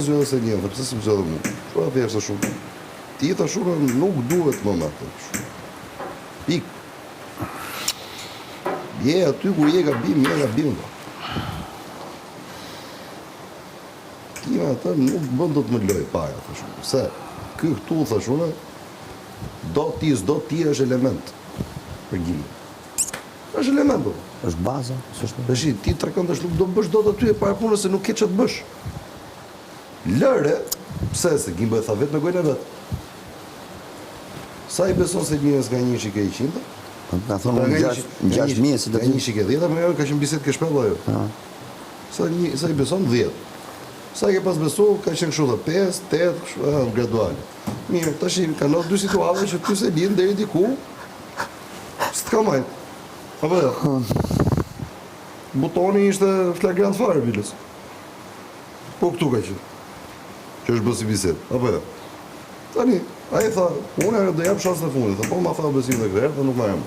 zgjodhe se një, pse s'm zgjodhe mua? Shura thjesht shumë. Ti ta shura nuk duhet më me atë. Pik. Je aty ku je gabim, je gabim. Ti me atë nuk bën do të më loj para, thash. Se ky këtu thash unë, do ti është element për gjimi. Është element. Është baza, s'është. Tash ti trekon tash nuk do bësh dot aty e para punës se nuk ke ç'të bësh. Lëre, pse se Gimbo e tha vetë me gojën e vet. Sa i beson se njerëz ka 1.100? Na thonë 6.000 se do të 1.10, më ka qenë bisedë ke shpellë ajo. Sa i beson 10. Sa i ke pas besu, ka qenë kështu dhe 5, 8, gradual. Mirë, tash kanë dy situata që ty se lind deri diku. S'të ka majt. Apo jo? Butoni ishte flagrant fare bilës. Po këtu ka qenë. Që është bësi bisedë. Apo jo? Tani, ai tha, unë do jap shansën e fundit. Po ma tha besim edhe këtë, nuk ma jam.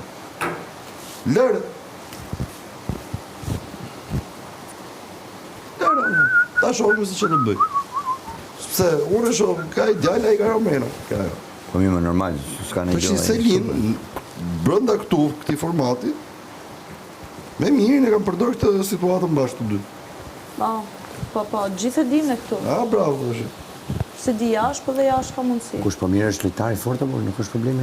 Lërë. Ta shohim se ç'do bëj. Sepse unë shoh ka ideal ai ka Romena. Po më normal, s'ka ne gjë. Po Selin brenda këtij formati me mirin e kam përdor këtë situatën bashkë të dy. Po, gjithë e dim në këtu. Bravo, tash. Se di jashtë, po dhe jashtë ka mundësi. Kush po mirë është lojtar i fortë apo nuk është problemi?